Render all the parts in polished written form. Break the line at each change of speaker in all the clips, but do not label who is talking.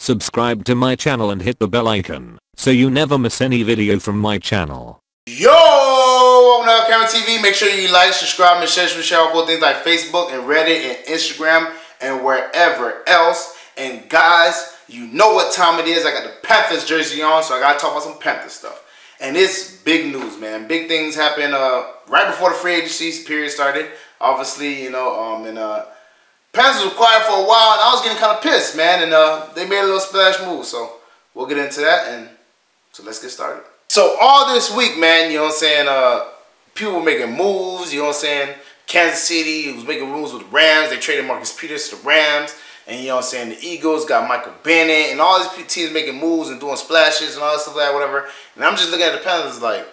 Subscribe to my channel and hit the bell icon so you never miss any video from my channel.
Yo, on LCameraTV, make sure you like, subscribe, and share all cool things like Facebook and Reddit and Instagram and wherever else. And guys, you know what time it is. I got the Panthers jersey on, so I gotta talk about some Panthers stuff. And it's big news, man. Big things happened right before the free agency period started. Obviously, Panthers were quiet for a while, and I was getting kind of pissed, man. And they made a little splash move, so we'll get into that. And so let's get started. So all this week, man, you know what I'm saying, people were making moves, you know what I'm saying. Kansas City was making moves with the Rams. They traded Marcus Peters to the Rams. And you know what I'm saying, the Eagles got Michael Bennett. And all these teams making moves and doing splashes and all that stuff like that, whatever. And I'm just looking at the Panthers like,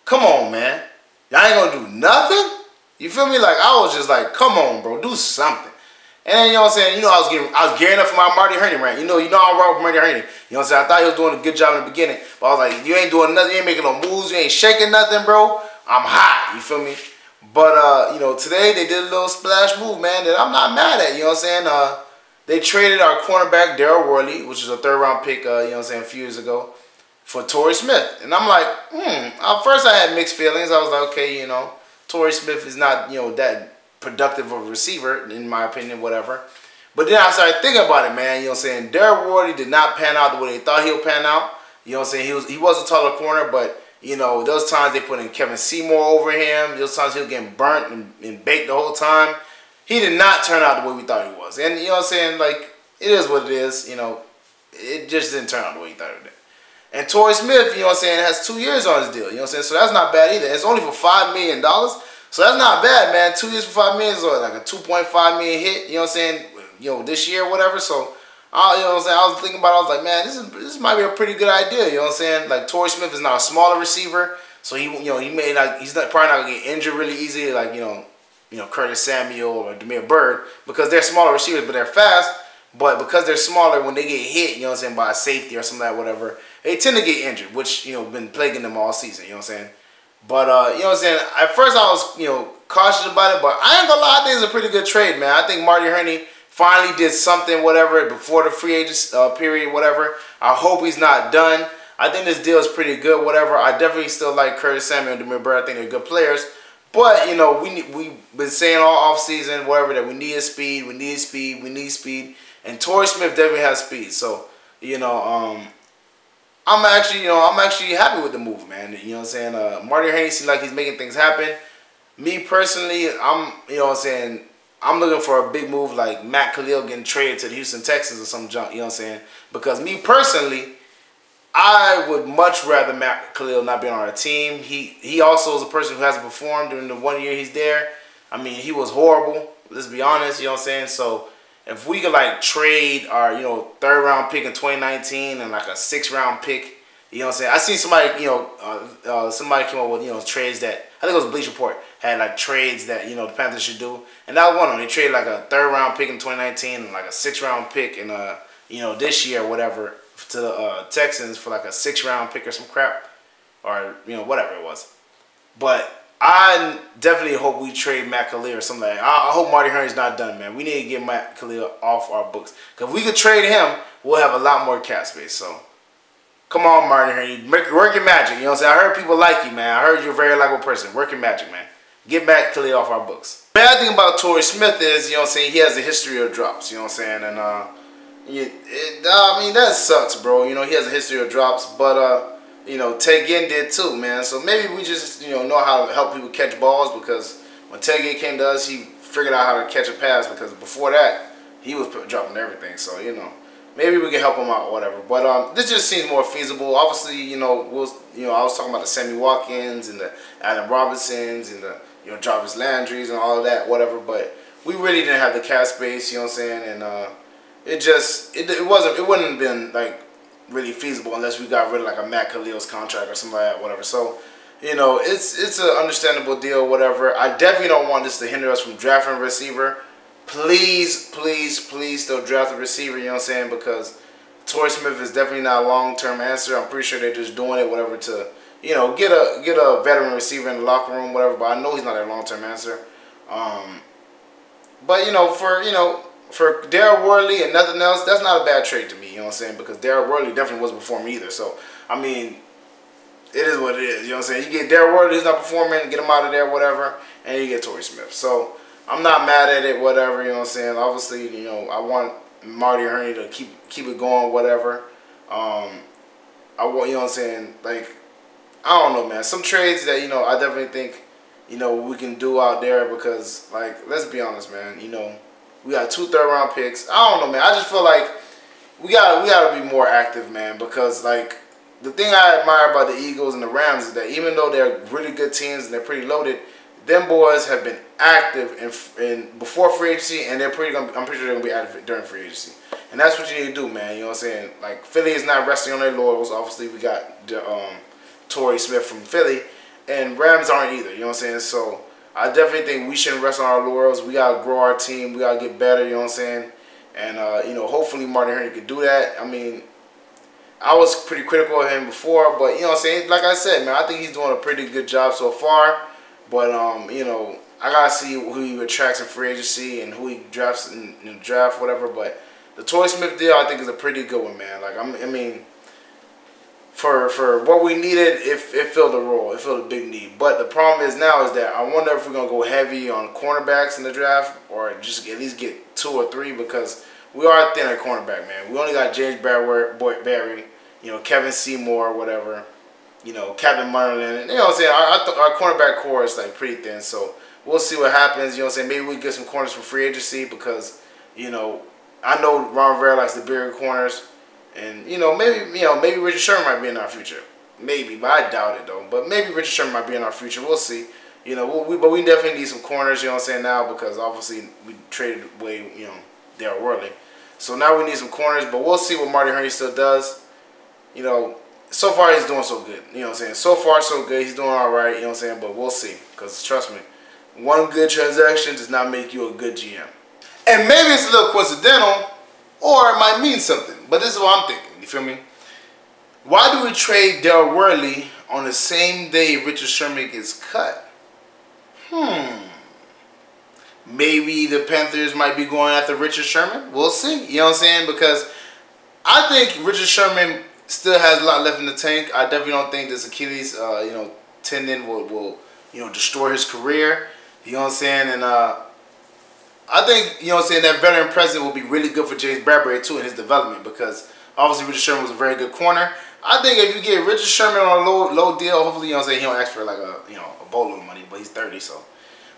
come on, man. Y'all ain't gonna do nothing? You feel me? Like, I was just like, come on, bro, do something. And then, you know what I'm saying, I was gearing up for my Marty Hurney rant. You know I'm wrong with Marty Hurney. You know what I'm saying? I thought he was doing a good job in the beginning. But I was like, you ain't doing nothing, you ain't making no moves, you ain't shaking nothing, bro. I'm hot, you feel me? But, today they did a little splash move, man, that I'm not mad at, you know what I'm saying? They traded our cornerback, Daryl Worley, which is a third-round pick, you know what I'm saying, a few years ago, for Torrey Smith. And I'm like, At first I had mixed feelings. I was like, okay, Torrey Smith is not, that productive of a receiver, in my opinion, whatever. But then I started thinking about it, man. You know what I'm saying? Daryl Worley did not pan out the way they thought he would pan out. You know what I'm saying? He was a taller corner, but, those times they put in Kevin Seymour over him. Those times he was getting burnt and baked the whole time. He did not turn out the way we thought he was. And, you know what I'm saying? Like, it is what it is. It just didn't turn out the way he thought it did. And Torrey Smith, you know what I'm saying, has 2 years on his deal. You know what I'm saying? So that's not bad either. It's only for $5 million. So that's not bad, man. 2 years for $5 million is like a $2.5 million hit, you know what I'm saying, this year or whatever. So, you know what I'm saying, I was thinking about it, I was like, man, this might be a pretty good idea, you know what I'm saying? Like, Torrey Smith is not a smaller receiver, so he's probably not gonna get injured really easily, like, Curtis Samuel or Demir Bird, because they're smaller receivers, but they're fast. But because they're smaller, when they get hit, you know what I'm saying, by a safety or something like that, whatever, they tend to get injured, which, been plaguing them all season, you know what I'm saying? But, you know what I'm saying, at first I was, cautious about it, but I ain't gonna lie, I think it's a pretty good trade, man. I think Marty Hurney finally did something, whatever, before the free agent period, whatever. I hope he's not done. I think this deal is pretty good, whatever. I definitely still like Curtis Samuel and Demir Bird. I think they're good players. But, we've been saying all offseason, whatever, that we need speed, we need speed, we need speed. And Torrey Smith definitely has speed. So, I'm actually happy with the move, man. You know what I'm saying? Marty Hurney seems like he's making things happen. Me personally, I'm looking for a big move like Matt Khalil getting traded to the Houston Texans or some junk, you know what I'm saying? Because me personally, I would much rather Matt Khalil not be on our team. He also is a person who hasn't performed during the 1 year he's there. I mean, he was horrible. Let's be honest, you know what I'm saying? So if we could like trade our, third round pick in 2019 and like a 6th round pick, you know what I'm saying? I seen somebody, somebody came up with, trades that, I think it was Bleacher Report, had like trades that, the Panthers should do. And that was one of them. They traded like a 3rd round pick in 2019 and like a 6th round pick in, this year or whatever to the Texans for like a 6th round pick or some crap. Or, whatever it was. But I definitely hope we trade Matt Khalil or something like that. I hope Marty Hurney's not done, man. We need to get Matt Khalil off our books. Because if we could trade him, we'll have a lot more cap space. So, come on, Marty Hurney. Work your magic, you know what I'm saying? I heard people like you, man. I heard you're a very likable person. Work your magic, man. Get Matt Khalil off our books. The bad thing about Torrey Smith is, you know what I'm saying, he has a history of drops, you know what I'm saying? And, I mean, that sucks, bro. He has a history of drops. But, Ted Ginn did too, man. So maybe we just, know how to help people catch balls, because when Ted Ginn came to us, he figured out how to catch a pass, because before that, he was dropping everything. So, maybe we can help him out or whatever. But this just seems more feasible. Obviously, I was talking about the Sammy Watkins and the Adam Robinsons and the, Jarvis Landrys and all of that, whatever. But we really didn't have the cap space, you know what I'm saying? And it wouldn't have been like really feasible unless we got rid of like a Matt Khalil's contract or something like that, whatever. So, it's an understandable deal, whatever. I definitely don't want this to hinder us from drafting a receiver. Please, please, please still draft a receiver, you know what I'm saying? Because Torrey Smith is definitely not a long-term answer. I'm pretty sure they're just doing it, whatever, to, get a veteran receiver in the locker room, whatever. But I know he's not a long-term answer. But, for, for Daryl Worley and nothing else, that's not a bad trade to me. You know what I'm saying? Because Daryl Worley definitely wasn't performing either. So I mean, it is what it is. You know what I'm saying? You get Daryl Worley, he's not performing, get him out of there, whatever, and you get Torrey Smith. So I'm not mad at it, whatever. You know what I'm saying? Obviously, you know, I want Marty Hurney to keep it going, whatever. I want, you know what I'm saying? Like, I don't know, man. Some trades that, you know, I definitely think, you know, we can do out there because, like, let's be honest, man. You know, we got 2 third-round picks. I don't know, man. I just feel like we gotta be more active, man. Because, like, the thing I admire about the Eagles and the Rams is that even though they're really good teams and they're pretty loaded, them boys have been active in before free agency, and I'm pretty sure they're gonna be active during free agency. And that's what you need to do, man. You know what I'm saying? Like, Philly is not resting on their laurels. Obviously, we got Torrey Smith from Philly, and Rams aren't either. You know what I'm saying? So I definitely think we shouldn't rest on our laurels. We gotta grow our team. We gotta get better. You know what I'm saying? And you know, hopefully Marty Hurney could do that. I mean, I was pretty critical of him before, but you know what I'm saying? Like I said, man, I think he's doing a pretty good job so far. But you know, I gotta see who he attracts in free agency and who he drafts in the draft, whatever. But the Torrey Smith deal, I think, is a pretty good one, man. Like, I mean, for what we needed, it filled a role. It filled a big need. But the problem is now is that I wonder if we're gonna go heavy on cornerbacks in the draft, or just at least get 2 or 3, because we are thin at cornerback, man. We only got James Barry, you know, Kevin Seymour, whatever. You know, Captain Munnerlyn, and you know what I'm saying? Our cornerback core is like pretty thin, so we'll see what happens. You know what I'm saying? Maybe we get some corners for free agency because, you know, I know Ron Rivera likes the bigger corners, and you know, maybe Richard Sherman might be in our future, maybe, but I doubt it though. But maybe Richard Sherman might be in our future. We'll see. You know, but we definitely need some corners. You know what I'm saying now, because obviously we traded away, you know, Daryl Worley, so now we need some corners. But we'll see what Marty Hurney still does. You know. So far, he's doing so good. You know what I'm saying? So far, so good. He's doing all right. You know what I'm saying? But we'll see. Because trust me, one good transaction does not make you a good GM. And maybe it's a little coincidental, or it might mean something. But this is what I'm thinking. You feel me? Why do we trade Daryl Worley on the same day Richard Sherman gets cut? Maybe the Panthers might be going after Richard Sherman. We'll see. You know what I'm saying? Because I think Richard Sherman still has a lot left in the tank. I definitely don't think this Achilles, you know, tendon will you know, destroy his career. You know what I'm saying? And I think, you know what I'm saying, that veteran presence will be really good for James Bradbury too in his development, because obviously Richard Sherman was a very good corner. I think if you get Richard Sherman on a low deal, hopefully, you know what I'm saying, he don't ask for like a, you know, a boatload of money, but he's 30, so.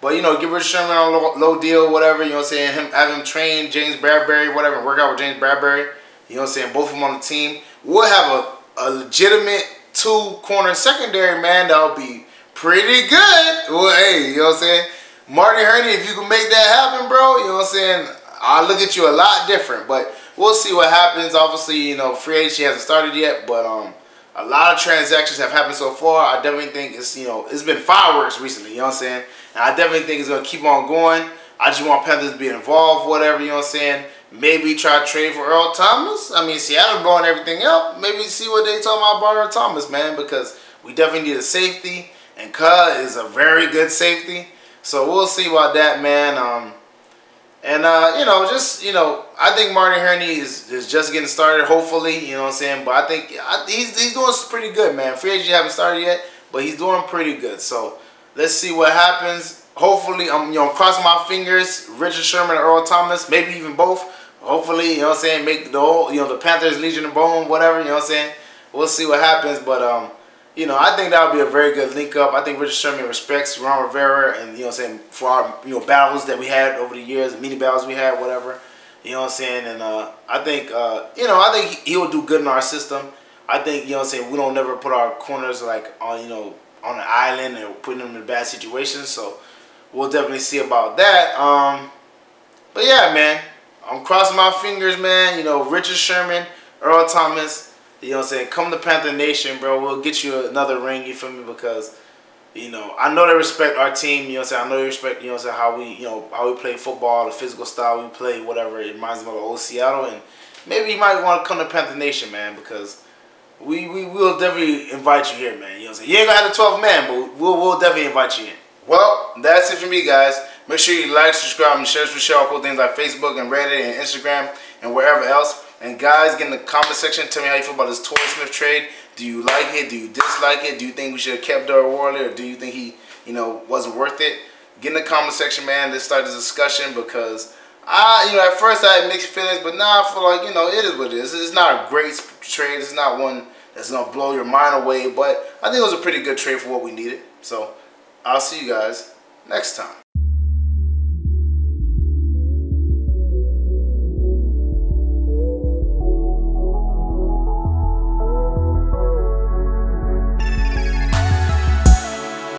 But, you know, get Richard Sherman on a low deal, whatever, you know what I'm saying, have him train James Bradbury, whatever, work out with James Bradbury. You know what I'm saying? Both of them on the team. We'll have a legitimate 2-corner secondary, man. That'll be pretty good. Well, hey, you know what I'm saying? Marty Hurney, if you can make that happen, bro, you know what I'm saying? I'll look at you a lot different. But we'll see what happens. Obviously, you know, free agency hasn't started yet, but a lot of transactions have happened so far. I definitely think it's, you know, it's been fireworks recently, you know what I'm saying? And I definitely think it's going to keep on going. I just want Panthers to be involved, whatever, you know what I'm saying? Maybe try to trade for Earl Thomas. I mean, Seattle blowing everything up. Maybe see what they talking about Earl Thomas, man, because we definitely need a safety, and Cuh is a very good safety. So we'll see about that, man. You know, just, you know, I think Marty Hurney is just getting started, hopefully, you know what I'm saying? But I think he's doing pretty good, man. Free agency haven't started yet, but he's doing pretty good. So let's see what happens. Hopefully, I'm, you know, crossing my fingers, Richard Sherman and Earl Thomas, maybe even both. Hopefully, you know what I'm saying, make the whole, you know, the Panthers Legion of Bone, whatever, you know what I'm saying? We'll see what happens, but, you know, I think that would be a very good link-up. I think Richard Sherman respects Ron Rivera and, you know what I'm saying, for our, you know, battles that we had over the years, mini battles we had, whatever, you know what I'm saying? And I think, you know, I think he'll do good in our system. I think, you know what I'm saying, we don't never put our corners, like, on, you know, on an island and putting them in bad situations, so we'll definitely see about that. But, yeah, man. I'm crossing my fingers, man. You know, Richard Sherman, Earl Thomas, you know what I'm saying? Come to Panther Nation, bro. We'll get you another ring, you feel me? Because, you know, I know they respect our team, you know what I'm saying? I know they respect, you know what I'm saying, how we, you know, how we play football, the physical style we play, whatever. It reminds them of old Seattle. And maybe you might want to come to Panther Nation, man, because we will definitely invite you here, man. You know what I'm saying? You ain't going to have the 12th man, but we'll definitely invite you in. Well, that's it for me, guys. Make sure you like, subscribe, and share this video. I'll put things like Facebook and Reddit and Instagram and wherever else. And guys, get in the comment section. Tell me how you feel about this Torrey Smith trade. Do you like it? Do you dislike it? Do you think we should have kept Darryl Worley, or do you think he, wasn't worth it? Get in the comment section, man. Let's start this discussion, because at first I had mixed feelings, but now I feel like, it is what it is. It's not a great trade. It's not one that's gonna blow your mind away, but I think it was a pretty good trade for what we needed. So I'll see you guys next time.